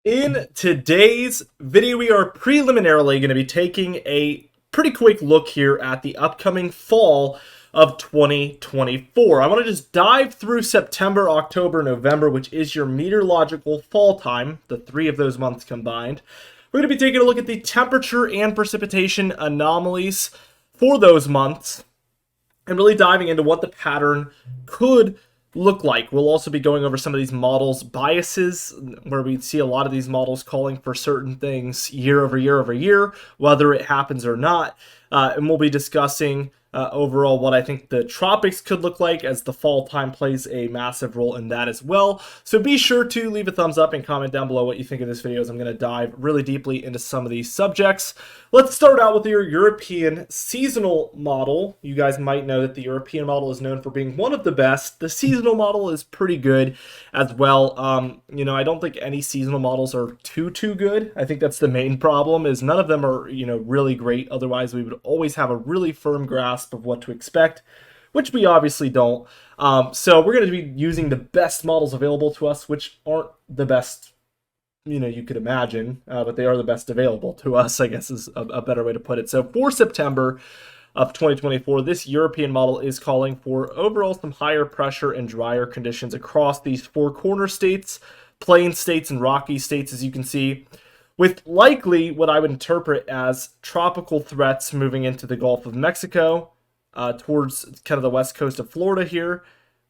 In today's video, we are preliminarily going to be taking a pretty quick look here at the upcoming fall of 2024. I want to just dive through September, October, November, which is your meteorological fall time, the three of those months combined. We're going to be taking a look at the temperature and precipitation anomalies for those months and really diving into what the pattern could look like. We'll also be going over some of these models' biases, where we see a lot of these models calling for certain things year over year over year, whether it happens or not. And we'll be discussing overall what I think the tropics could look like, as the fall time plays a massive role in that as well. So be sure to leave a thumbs up and comment down below what you think of this video, as I'm going to dive really deeply into some of these subjects. Let's start out with your European seasonal model. You guys might know that the European model is known for being one of the best. The seasonal model is pretty good as well. I don't think any seasonal models are too good. I think that's the main problem, is none of them are, really great. Otherwise, we would always have a really firm grasp of what to expect, which we obviously don't. So we're going to be using the best models available to us, which aren't the best you could imagine, but they are the best available to us, I guess is a better way to put it. So for September of 2024, this European model is calling for overall some higher pressure and drier conditions across these four corner states, plain states, and rocky states, as you can see, with likely what I would interpret as tropical threats moving into the Gulf of Mexico, towards kind of the west coast of Florida here,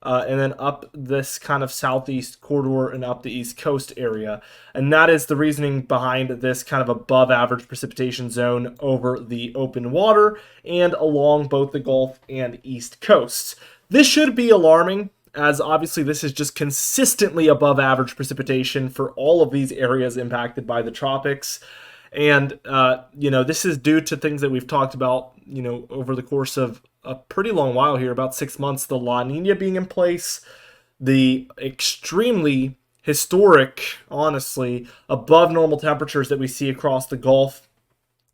and then up this kind of southeast corridor and up the east coast area. And that is the reasoning behind this kind of above average precipitation zone over the open water and along both the Gulf and east coasts. This should be alarming, as obviously this is just consistently above average precipitation for all of these areas impacted by the tropics. And, this is due to things that we've talked about, over the course of a pretty long while here, about 6 months, the La Nina being in place, the extremely historic, honestly, above normal temperatures that we see across the Gulf,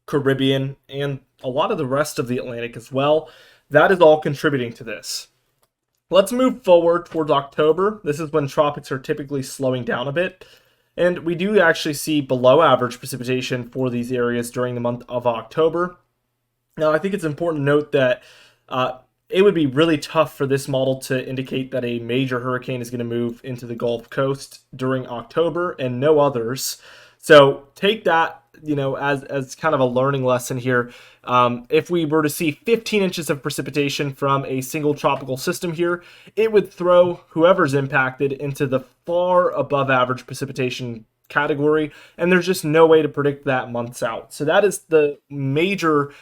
Caribbean, and a lot of the rest of the Atlantic as well. That is all contributing to this. Let's move forward towards October. This is when tropics are typically slowing down a bit. And we do actually see below average precipitation for these areas during the month of October. Now, I think it's important to note that it would be really tough for this model to indicate that a major hurricane is going to move into the Gulf Coast during October and no others. So take that, as kind of a learning lesson here. If we were to see 15 inches of precipitation from a single tropical system here, it would throw whoever's impacted into the far above average precipitation category, and there's just no way to predict that months out. So that is the major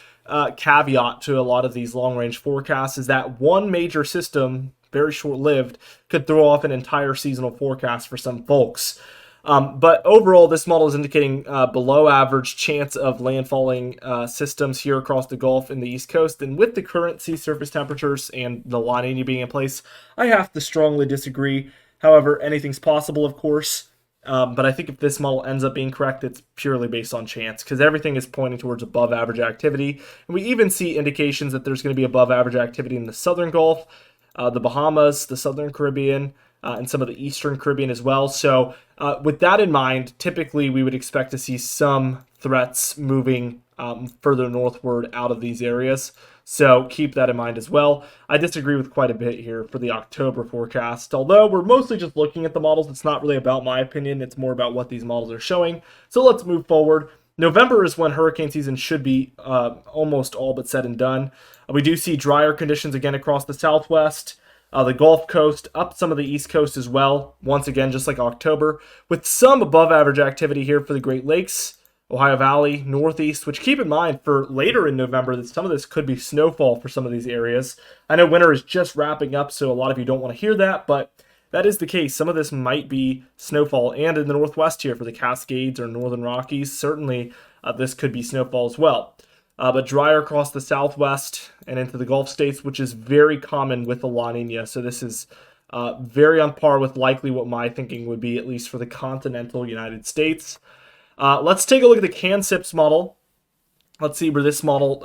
caveat to a lot of these long-range forecasts, is that one major system, very short-lived, could throw off an entire seasonal forecast for some folks. But overall, this model is indicating below average chance of landfalling systems here across the Gulf and the East Coast. And with the current sea surface temperatures and the La Nina being in place, I have to strongly disagree. However, anything's possible, of course. But I think if this model ends up being correct, it's purely based on chance, because everything is pointing towards above average activity. And we even see indications that there's going to be above average activity in the southern Gulf, the Bahamas, the southern Caribbean, and some of the eastern Caribbean as well. So with that in mind, typically we would expect to see some threats moving further northward out of these areas. So keep that in mind as well. I disagree with quite a bit here for the October forecast. Although we're mostly just looking at the models, it's not really about my opinion. It's more about what these models are showing. So let's move forward. November is when hurricane season should be almost all but said and done. We do see drier conditions again across the southwest, the Gulf Coast, up some of the East Coast as well. Once again, just like October, with some above average activity here for the Great Lakes, Ohio Valley, Northeast, which keep in mind for later in November that some of this could be snowfall for some of these areas. I know winter is just wrapping up, so a lot of you don't want to hear that, but that is the case. Some of this might be snowfall, and in the Northwest here for the Cascades or Northern Rockies, certainly this could be snowfall as well. But drier across the Southwest and into the Gulf states, which is very common with the La Nina. So this is very on par with likely what my thinking would be, at least for the continental United States. Let's take a look at the Canips model. Let's see where this model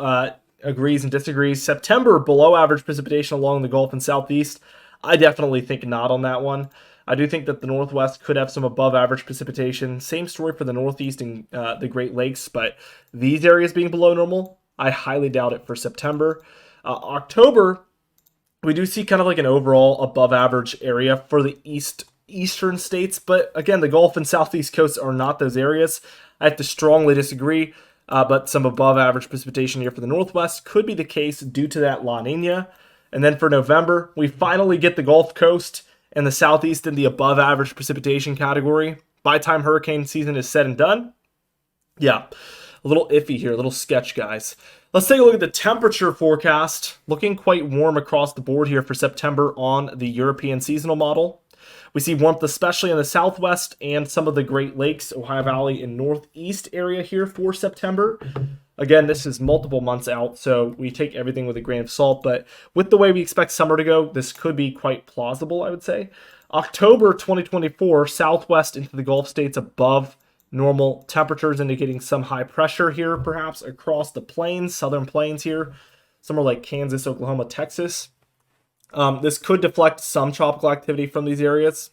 agrees and disagrees. September, below average precipitation along the Gulf and Southeast. I definitely think not on that one. I do think that the Northwest could have some above average precipitation. Same story for the Northeast and the Great Lakes, but these areas being below normal, I highly doubt it for September. October, we do see kind of like an overall above average area for the eastern states, but again, the Gulf and Southeast coasts are not those areas. I have to strongly disagree, but some above average precipitation here for the Northwest could be the case due to that La Nina. And then for November, we finally get the Gulf Coast and the Southeast in the above average precipitation category. By the time hurricane season is said and done, yeah, a little iffy here, a little sketch, guys. Let's take a look at the temperature forecast. Looking quite warm across the board here for September on the European seasonal model. We see warmth especially in the Southwest and some of the Great Lakes, Ohio Valley, and Northeast area here for September. Again, this is multiple months out, so we take everything with a grain of salt, but with the way we expect summer to go, this could be quite plausible, I would say. October 2024, Southwest into the Gulf states above normal temperatures, indicating some high pressure here, perhaps across the plains, southern plains here, somewhere like Kansas, Oklahoma, Texas. This could deflect some tropical activity from these areas,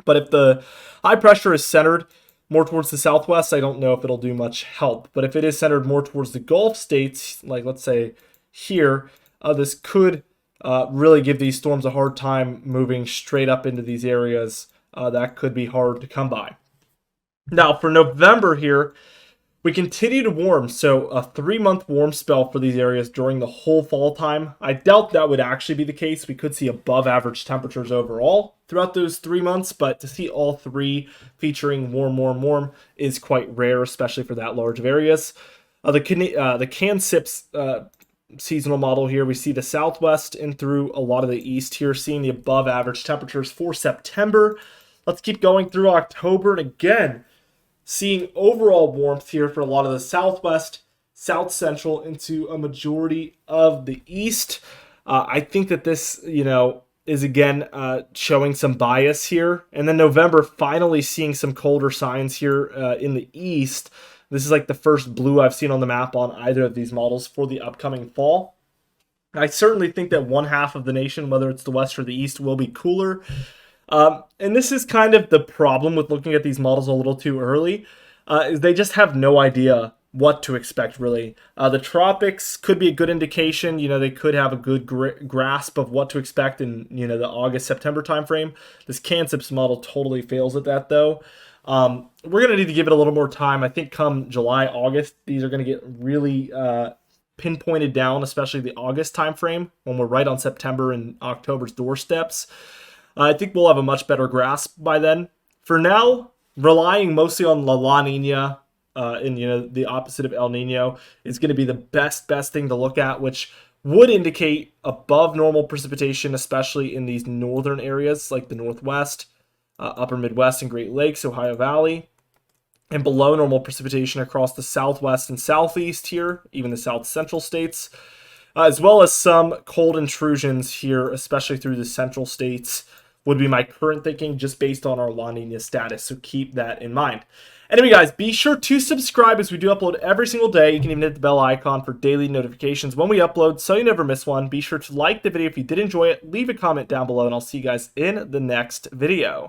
but if the high pressure is centered more towards the Southwest, I don't know if it'll do much help. But if it is centered more towards the Gulf states, like let's say here, this could really give these storms a hard time moving straight up into these areas. That could be hard to come by. Now for November here, we continue to warm, so a 3-month warm spell for these areas during the whole fall time. I doubt that would actually be the case. We could see above average temperatures overall throughout those 3 months, but to see all three featuring warm, warm, warm is quite rare, especially for that large of areas. The Canips seasonal model here, we see the Southwest and through a lot of the East here, seeing the above average temperatures for September. Let's keep going through October, and again, seeing overall warmth here for a lot of the Southwest, South Central, into a majority of the East. I think that this, is again showing some bias here. And then November, finally seeing some colder signs here in the East. This is like the first blue I've seen on the map on either of these models for the upcoming fall. I certainly think that one half of the nation, whether it's the West or the East, will be cooler. And this is kind of the problem with looking at these models a little too early, is they just have no idea what to expect, really. The tropics could be a good indication. They could have a good grasp of what to expect in, the August-September timeframe. This Canips model totally fails at that, though. We're going to need to give it a little more time. I think come July, August, these are going to get really pinpointed down, especially the August timeframe, when we're right on September and October's doorsteps. I think we'll have a much better grasp by then. For now, relying mostly on La Nina and the opposite of El Nino is going to be the best thing to look at, which would indicate above normal precipitation, especially in these northern areas like the Northwest, Upper Midwest, and Great Lakes, Ohio Valley, and below normal precipitation across the Southwest and Southeast here, even the South Central states, as well as some cold intrusions here, especially through the Central states, would be my current thinking just based on our La Nina status, so keep that in mind. Anyway, guys, be sure to subscribe as we do upload every single day. You can even hit the bell icon for daily notifications when we upload so you never miss one. Be sure to like the video if you did enjoy it, leave a comment down below, and I'll see you guys in the next video.